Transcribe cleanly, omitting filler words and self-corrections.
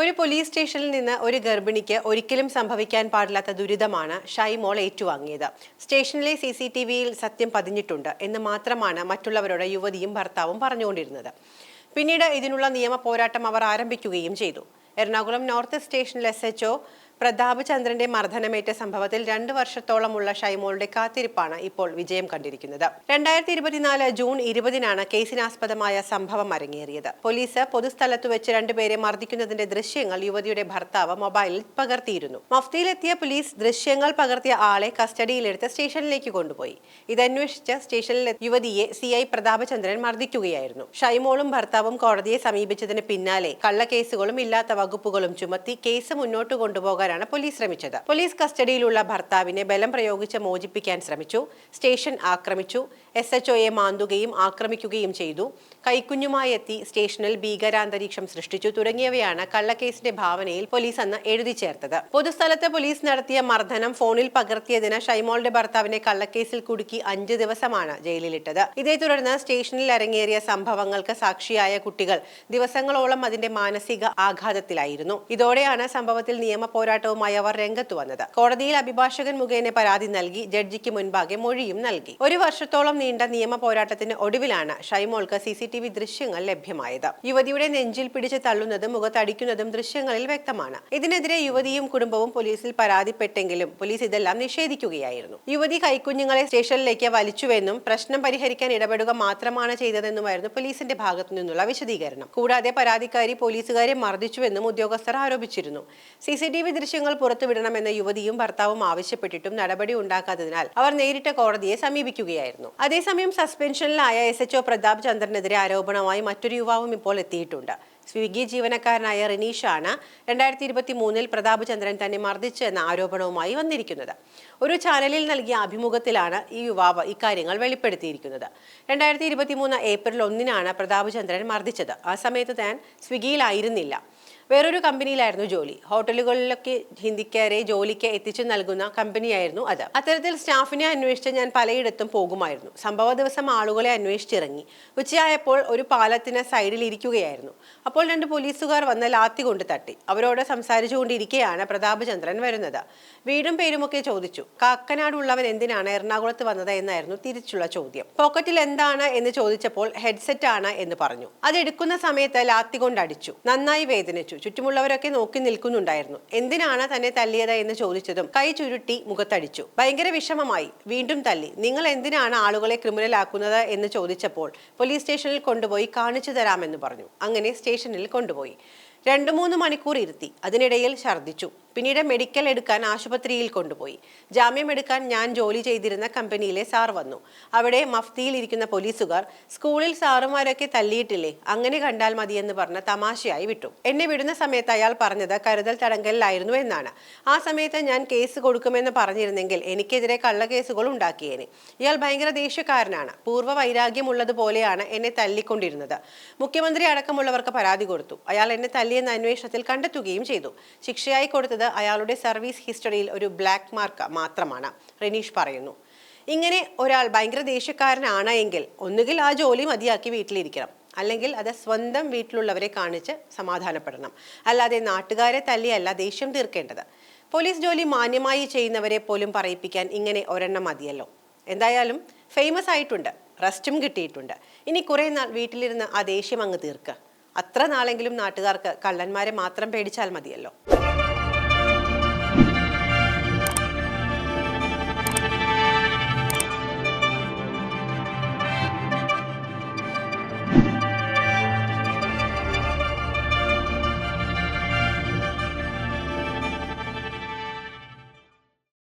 ഒരു പോലീസ് സ്റ്റേഷനിൽ നിന്ന് ഒരു ഗർഭിണിക്ക് ഒരിക്കലും സംഭവിക്കാൻ പാടില്ലാത്ത ദുരിതമാണ് ഷൈമോൾ ഏറ്റുവാങ്ങിയത്. സ്റ്റേഷനിലെ CCTVയിൽ സത്യം പതിഞ്ഞിട്ടുണ്ട് എന്ന് മാത്രമാണ് മറ്റുള്ളവരോട് യുവതിയും ഭർത്താവും പറഞ്ഞുകൊണ്ടിരുന്നത്. പിന്നീട് ഇതിനുള്ള നിയമ പോരാട്ടം അവർ ആരംഭിക്കുകയും ചെയ്തു. എറണാകുളം നോർത്ത് സ്റ്റേഷനിൽ SHO പ്രതാപ് ചന്ദ്രന്റെ മർദ്ദനമേറ്റ സംഭവത്തിൽ 2 വർഷത്തോളമുള്ള ഷൈമോളുടെ കാത്തിരിപ്പാണ് ഇപ്പോൾ വിജയം കണ്ടിരിക്കുന്നത്. 2024 ജൂൺ 20-നാണ് കേസിനാസ്പദമായ സംഭവം അരങ്ങേറിയത്. പോലീസ് പൊതുസ്ഥലത്തു വെച്ച് 2 പേരെ മർദ്ദിക്കുന്നതിന്റെ ദൃശ്യങ്ങൾ യുവതിയുടെ ഭർത്താവ് മൊബൈലിൽ പകർത്തിയിരുന്നു. മഫ്തിയിലെത്തിയ പോലീസ് ദൃശ്യങ്ങൾ പകർത്തിയ ആളെ കസ്റ്റഡിയിലെടുത്ത് സ്റ്റേഷനിലേക്ക് കൊണ്ടുപോയി. ഇതന്വേഷിച്ച് സ്റ്റേഷനിലെ യുവതിയെ CI പ്രതാപ് ചന്ദ്രൻ മർദ്ദിക്കുകയായിരുന്നു. ഷൈമോളും ഭർത്താവും കോടതിയെ സമീപിച്ചതിന് പിന്നാലെ കള്ളക്കേസുകളും ഇല്ലാത്ത വകുപ്പുകളും ചുമത്തി കേസ് മുന്നോട്ട് കൊണ്ടുപോകാൻ പോലീസ് ശ്രമിച്ചത്. പോലീസ് കസ്റ്റഡിയിലുള്ള ഭർത്താവിനെ ബലം പ്രയോഗിച്ച് മോചിപ്പിക്കാൻ ശ്രമിച്ചു. സ്റ്റേഷൻ ആക്രമിച്ചു. SHOയെ മാന്തുകയും ആക്രമിക്കുകയും ചെയ്തു. കൈക്കുഞ്ഞുമായി എത്തി സ്റ്റേഷനിൽ ഭീകരാന്തരീക്ഷം സൃഷ്ടിച്ചു തുടങ്ങിയവയാണ് കള്ളക്കേസിന്റെ ഭാവനയിൽ പോലീസ് അന്ന് എഴുതി ചേർത്തത്. പൊതുസ്ഥലത്ത് പോലീസ് നടത്തിയ മർദ്ദനം ഫോണിൽ പകർത്തിയതിന് ഷൈമോളുടെ ഭർത്താവിനെ കള്ളക്കേസിൽ കുടുക്കി 5 ദിവസമാണ് ജയിലിലിട്ടത്. ഇതേ തുടർന്ന് സ്റ്റേഷനിൽ അരങ്ങേറിയ സംഭവങ്ങൾക്ക് സാക്ഷിയായ കുട്ടികൾ ദിവസങ്ങളോളം അതിന്റെ മാനസിക ആഘാതത്തിലായിരുന്നു. ഇതോടെയാണ് സംഭവത്തിൽ നിയമ പോരാട്ടവുമായി അവർ രംഗത്ത് വന്നത്. കോടതിയിൽ അഭിഭാഷകൻ മുഖേന പരാതി നൽകി ജഡ്ജിക്ക് മുൻപാകെ മൊഴിയും നൽകി. 1 വർഷത്തോളം നീണ്ട നിയമ പോരാട്ടത്തിന് ഒടുവിലാണ് ഷൈമോൾക്ക് CCTV ദൃശ്യങ്ങൾ ലഭ്യമായത്. യുവതിയുടെ നെഞ്ചിൽ പിടിച്ച് തള്ളുന്നതും മുഖത്തടിക്കുന്നതും ദൃശ്യങ്ങളിൽ വ്യക്തമാണ്. ഇതിനെതിരെ യുവതിയും കുടുംബവും പോലീസിൽ പരാതിപ്പെട്ടെങ്കിലും പോലീസ് ഇതെല്ലാം നിഷേധിക്കുകയായിരുന്നു. യുവതി കൈക്കുഞ്ഞുങ്ങളെ സ്റ്റേഷനിലേക്ക് വലിച്ചുവെന്നും പ്രശ്നം പരിഹരിക്കാൻ ഇടപെടുക മാത്രമാണ് ചെയ്തതെന്നുമായിരുന്നു പോലീസിന്റെ ഭാഗത്തു നിന്നുള്ള വിശദീകരണം. കൂടാതെ പരാതിക്കാരി പോലീസുകാരെ മർദ്ദിച്ചുവെന്നും ഉദ്യോഗസ്ഥർ ആരോപിച്ചിരുന്നു. CCTV ദൃശ്യങ്ങൾ പുറത്തുവിടണമെന്ന് യുവതിയും ഭർത്താവും ആവശ്യപ്പെട്ടിട്ടും നടപടി ഉണ്ടാക്കാത്തതിനാൽ അവർ നേരിട്ട് കോടതിയെ സമീപിക്കുകയായിരുന്നു. അതേസമയം സസ്പെൻഷനിലായ SHO പ്രതാപ് ചന്ദ്രനെതിരെ ആരോപണമായി മറ്റൊരു യുവാവും ഇപ്പോൾ എത്തിയിട്ടുണ്ട്. സ്വിഗ്ഗി ജീവനക്കാരനായ റിനീഷാണ് 2023-ൽ പ്രതാപ് ചന്ദ്രൻ തന്നെ മർദ്ദിച്ചു എന്ന ആരോപണവുമായി വന്നിരിക്കുന്നത്. ഒരു ചാനലിൽ നൽകിയ അഭിമുഖത്തിലാണ് ഈ യുവാവ് ഇക്കാര്യങ്ങൾ വെളിപ്പെടുത്തിയിരിക്കുന്നത്. 2023 ഏപ്രിൽ 1-നാണ് പ്രതാപ് ചന്ദ്രൻ മർദ്ദിച്ചത്. ആ സമയത്ത് താൻ സ്വിഗ്ഗിയിലായിരുന്നില്ല, വേറൊരു കമ്പനിയിലായിരുന്നു ജോലി. ഹോട്ടലുകളിലൊക്കെ ഹിന്ദിക്കാരെ ജോലിക്ക് എത്തിച്ചു നൽകുന്ന കമ്പനിയായിരുന്നു അത്. അത്തരത്തിൽ സ്റ്റാഫിനെ അന്വേഷിച്ച് ഞാൻ പലയിടത്തും പോകുമായിരുന്നു. സംഭവ ദിവസം ആളുകളെ അന്വേഷിച്ചിറങ്ങി. ഉച്ചയായപ്പോൾ ഒരു പാലത്തിന് സൈഡിൽ ഇരിക്കുകയായിരുന്നു. അപ്പോൾ 2 പോലീസുകാർ വന്ന് ലാത്തി കൊണ്ട് തട്ടി. അവരോട് സംസാരിച്ചുകൊണ്ടിരിക്കെയാണ് പ്രതാപ് ചന്ദ്രൻ വരുന്നത്. വീടും പേരുമൊക്കെ ചോദിച്ചു. കാക്കനാടുള്ളവൻ എന്തിനാണ് എറണാകുളത്ത് വന്നത് എന്നായിരുന്നു തിരിച്ചുള്ള ചോദ്യം. പോക്കറ്റിൽ എന്താണ് എന്ന് ചോദിച്ചപ്പോൾ ഹെഡ്സെറ്റ് ആണ് എന്ന് പറഞ്ഞു. അതെടുക്കുന്ന സമയത്ത് ലാത്തി കൊണ്ട് അടിച്ചു. നന്നായി വേദനിച്ചു. ചുറ്റുമുള്ളവരൊക്കെ നോക്കി നിൽക്കുന്നുണ്ടായിരുന്നു. എന്തിനാണ് തന്നെ തല്ലിയത് എന്ന് ചോദിച്ചതും കൈ ചുരുട്ടി മുഖത്തടിച്ചു. ഭയങ്കര വിഷമമായി. വീണ്ടും തല്ലി. നിങ്ങൾ എന്തിനാണ് ആളുകളെ ക്രിമിനലാക്കുന്നത് എന്ന് ചോദിച്ചപ്പോൾ പോലീസ് സ്റ്റേഷനിൽ കൊണ്ടുപോയി കാണിച്ചു തരാമെന്ന് പറഞ്ഞു. അങ്ങനെ സ്റ്റേഷനിൽ കൊണ്ടുപോയി 2-3 മണിക്കൂർ ഇരുത്തി. അതിനിടയിൽ ഛർദ്ദിച്ചു. പിന്നീട് മെഡിക്കൽ എടുക്കാൻ ആശുപത്രിയിൽ കൊണ്ടുപോയി. ജാമ്യം എടുക്കാൻ ഞാൻ ജോലി ചെയ്തിരുന്ന കമ്പനിയിലെ സാർ വന്നു. അവിടെ മഫ്തിയിൽ ഇരിക്കുന്ന പോലീസുകാർ സ്കൂളിൽ സാറുമാരൊക്കെ തല്ലിയിട്ടില്ലേ, അങ്ങനെ കണ്ടാൽ മതിയെന്ന് പറഞ്ഞ് തമാശയായി വിട്ടു. എന്നെ വിടുന്ന സമയത്ത് അയാൾ പറഞ്ഞത് കരുതൽ തടങ്കലിലായിരുന്നു എന്നാണ്. ആ സമയത്ത് ഞാൻ കേസ് കൊടുക്കുമെന്ന് പറഞ്ഞിരുന്നെങ്കിൽ എനിക്കെതിരെ കള്ളക്കേസുകൾ ഉണ്ടാക്കിയേനെ. ഇയാൾ ഭയങ്കര ദേഷ്യക്കാരനാണ്. പൂർവ്വ വൈരാഗ്യമുള്ളതുപോലെയാണ് എന്നെ തല്ലിക്കൊണ്ടിരുന്നത്. മുഖ്യമന്ത്രി അടക്കമുള്ളവർക്ക് പരാതി കൊടുത്തു. അയാൾ എന്നെ തല്ലിയെന്ന അന്വേഷണത്തിൽ കണ്ടെത്തുകയും ചെയ്തു. ശിക്ഷയായി കൊടുത്തത് അയാളുടെ സർവീസ് ഹിസ്റ്ററിയിൽ ഒരു ബ്ലാക്ക് മാർക്ക് മാത്രമാണ്, റിനീഷ് പറയുന്നു. ഇങ്ങനെ ഒരാൾ ഭയങ്കര ദേഷ്യക്കാരനാണ് എങ്കിൽ ഒന്നുകിൽ ആ ജോലി മതിയാക്കി വീട്ടിലിരിക്കണം, അല്ലെങ്കിൽ അത് സ്വന്തം വീട്ടിലുള്ളവരെ കാണിച്ച് സമാധാനപ്പെടണം. അല്ലാതെ നാട്ടുകാരെ തല്ലിയല്ല ദേഷ്യം തീർക്കേണ്ടത്. പോലീസ് ജോലി മാന്യമായി ചെയ്യുന്നവരെ പോലും പറയിപ്പിക്കാൻ ഇങ്ങനെ ഒരെണ്ണം മതിയല്ലോ. എന്തായാലും ഫേമസ് ആയിട്ടുണ്ട്, റെസ്റ്റും കിട്ടിയിട്ടുണ്ട്. ഇനി കുറെ നാൾ വീട്ടിലിരുന്ന് ആ ദേഷ്യം അങ്ങ് തീർക്കുക. അത്ര നാളെങ്കിലും നാട്ടുകാർക്ക് കള്ളന്മാരെ മാത്രം പേടിച്ചാൽ മതിയല്ലോ.